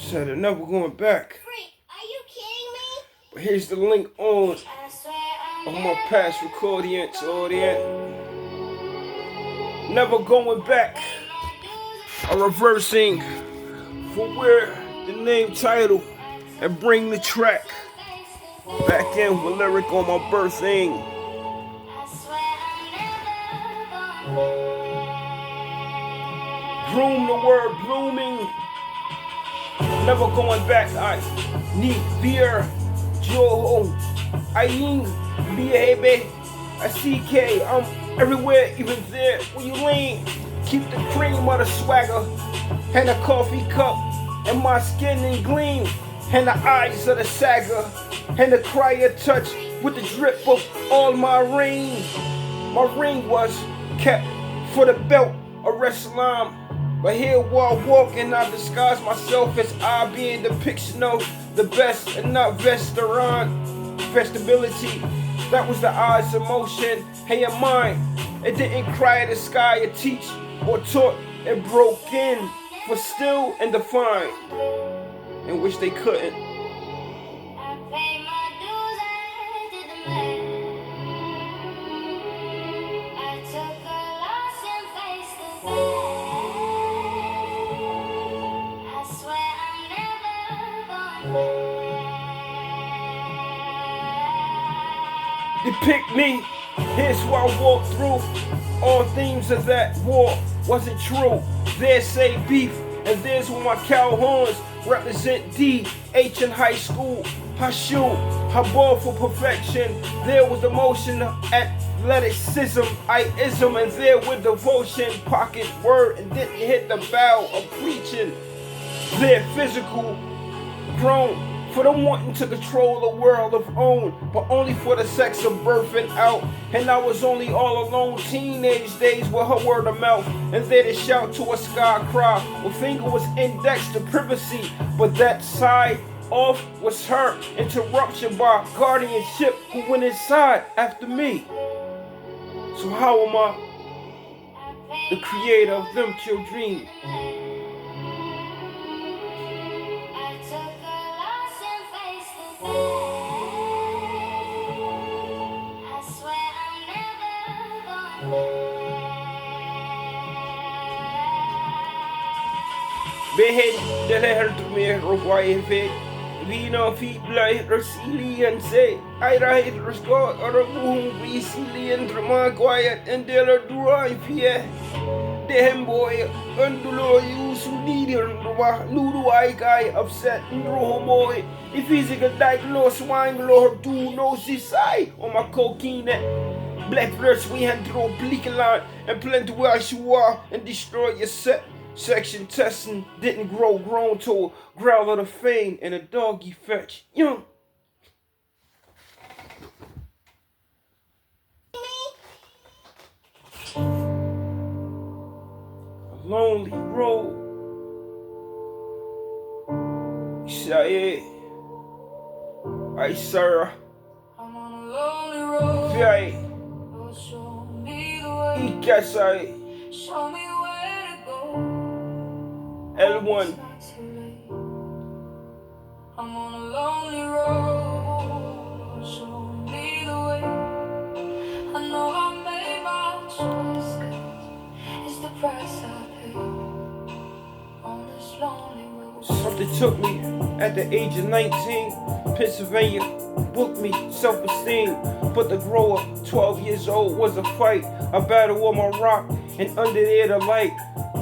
Said they're never going back. Freak, are you kidding me? But here's the link on my past recordings, audience. Never going back. I'm reversing for where the name title and bring the track back in with lyric on my birthing. Groom the word blooming. Never going back. I need beer. Joe, Aing, B-A-B, I-C-K. I'm everywhere, even there when you lean. Keep the cream of the swagger and a coffee cup and my skin and gleam and the eyes of the sagger and the creEtœR with the drip of all my ring. My ring was kept for the belt of Wrestling. But here while walking, I disguise myself as I being depiction of the best and not restaurant. Vestibility, that was the eyes of motion. Hey, your mind, it didn't cry at the sky or teach or taught. It broke in, but still and defined, in which they couldn't. Depict me, here's what I walk through. All themes of that war wasn't true. There's say beef, and there's where my cow horns represent D-H in high school. I shoot, I ball for perfection. There was emotion, athleticism, I-ism, and there with devotion. Pocket word and didn't hit the bow of preaching. They're physical, grown. For them wanting to control the world of own, but only for the sex of birthing out. And I was only all alone, teenage days with her word of mouth. And there to shout to a sky cry, her finger was indexed to privacy. But that side off was her interruption by guardianship who went inside after me. So how am I the creator of them children? Behead de leher meer roeien vet. Wie nou fi blij resilient say. I ride rescott or a boom resilient rema quiet and dealer drive here. The hemboy undulo use leader nudu I guy upset homoy. The physical diagnose wine lord do no side on my cocaine. Black verse we hand through bleak line and plenty where you are and destroy your set. Section testing didn't grown to a growl of the fame and a doggy fetch. Young. A lonely road. Say, I sir. I'm on a lonely road. Say, show me the way. Show me where to go. L1. I'm on a lonely road. Show me the way. I know I made my choices. It's the price I pay on this lonely road. Something took me at the age of 19. Pennsylvania booked me self-esteem. But the grower, 12 years old, was a fight. A battle on my rock and under there the light.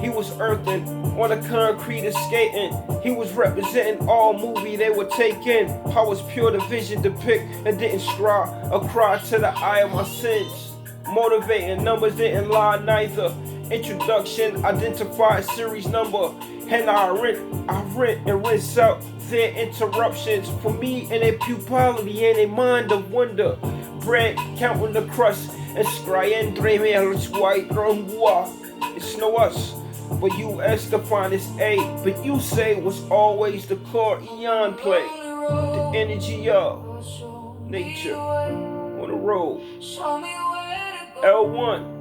He was earthing on the concrete and skating. He was representing all movie they were taking. I was pure division depict and didn't strive a cry to the eye of my sins. Motivating numbers didn't lie neither. Introduction, identify series number. And I rent and rinse out their interruptions. For me and their pupility and a mind of wonder. Bread, counting the crust, and scrying dreamers white rungua. It's no us, but US defined as A. But you say was always the creEon play. The energy of nature on the road. L1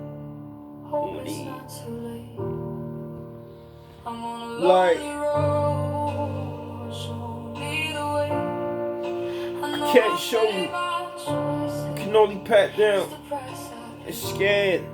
like show me the way. I know Can't I show made you. my choices. You can only pat down It's the price I and pay scan.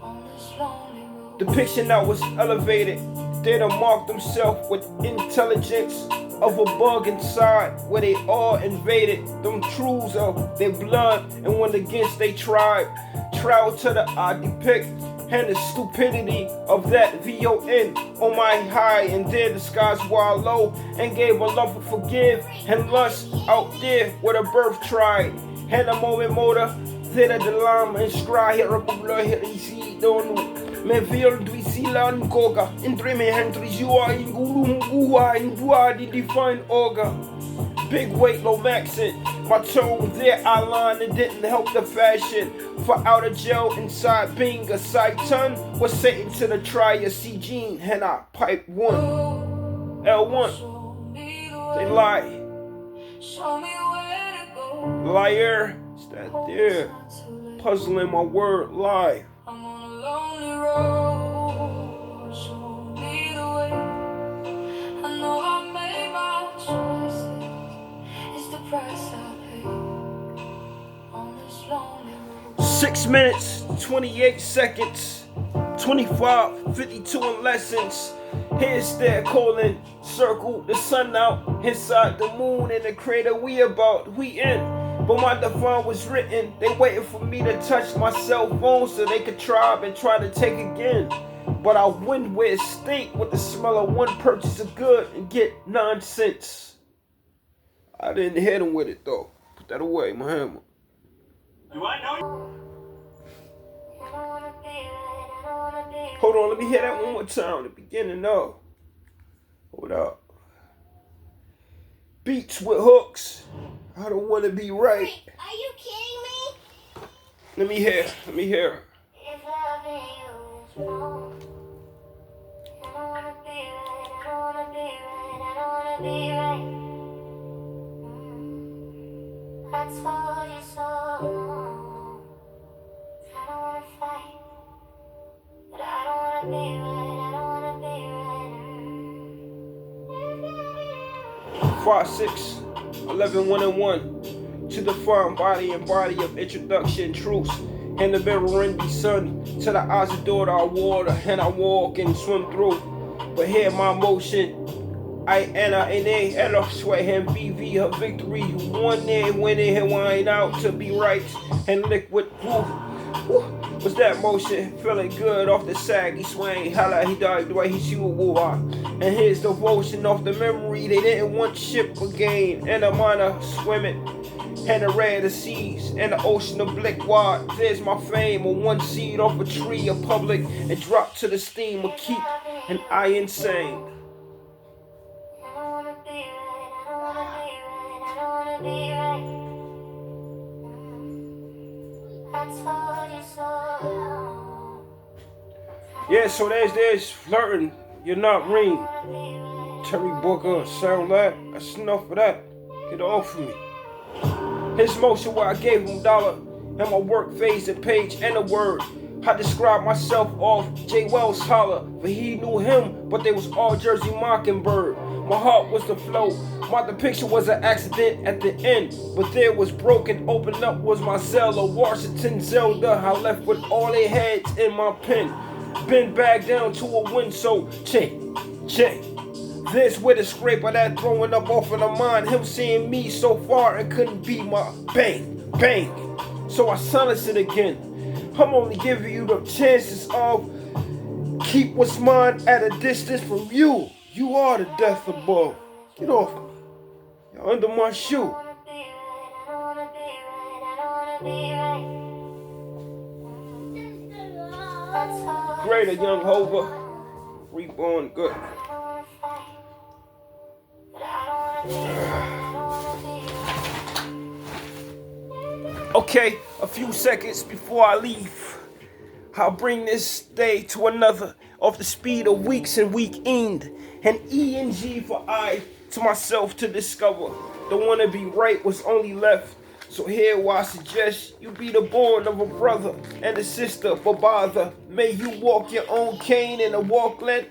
on this lonely road. Depiction that was elevated. They done marked themselves with intelligence of a bug inside where they all invaded them truths of their blood and went against their tribe. Travel to the I depict and the stupidity of that VON on my high and there the skies wild low and gave a love to forgive and lust out there where the birth tried. And a moment motor, there the lam and scry here up blood here easy don't me feel to see land coca in dream entries you are in guru in the defined organ. Big weight, low accent. My tone there I line and didn't help the fashion. For out of jail inside being a Satan was Satan to the trier C Gene and I pipe one. L1. Show me the They way. lie. Show me where to go. Liar. It's that there. Not too late. Puzzling my word lie. I'm on a lonely road. Show me the way. I know I made my choices. It's the price I pay on this lonely road. 6 minutes, 28 seconds, 25, 52 in lessons. Here's their calling, circle the sun out, inside the moon and the crater we about, we in. But my divine was written, they waiting for me to touch my cell phone so they could try and try to take again. But I win where it stink with the smell of one purchase of good and get nonsense. I didn't hit him with it though. Put that away, my hammer. Do I know? Hold on, let me hear that one more time. The beginning, no. Hold up. Beats with hooks. I don't want to be right. Wait, are you kidding me? Let me hear. Let me hear. If loving you is wrong, I don't wanna be right, I don't wanna be right, I don't wanna be right. I told you so long. I don't wanna fight, but I don't wanna be right, I don't wanna be right. 5, 6, 11, 1 and 1. To the fun body and body of introduction, truths. And the mirror in the sun. To the eyes of daughter, I water and I walk and swim through. But here my motion. I enter in a ella sweat and BV her victory. One day winning and wine out to be right and liquid proof. Was that motion feeling good off the saggy swing? Holla he died the way he should and his devotion off the memory they didn't want ship again. And a minor swimming and the red of seas and the ocean of blick wide. There's my fame on one seed off a tree of public and drop to the steam of keep and I insane. I don't wanna be right, I don't wanna be right, I don't wanna be right. I told you so long. Yeah, so there's flirting. You're not ring. Terry Booker, sound that. That's enough of that. Get off of me. His motion where I gave him dollar and my work phase and page and a word. I described myself off J. Wells holler, for he knew him, but they was all Jersey Mockingbird. My heart was the flow, my depiction was an accident at the end, but there was broken, opened up was my cell, a Washington Zelda. I left with all their heads in my pen, been back down to a win, so check. This with a scrape of that throwing up off of the mind, him seeing me so far and couldn't be my bang. So I silence it again. I'm only giving you the chances of keep what's mine at a distance from you. You are the death above. Get off me. You're under my shoe. Greater young Hova. Reborn good. Okay, a few seconds before I leave, I'll bring this day to another off the speed of weeks and weekend. And E and G for I to myself to discover. The one to be right was only left. So here why I suggest you be the born of a brother and a sister, but bother. May you walk your own cane in a walk length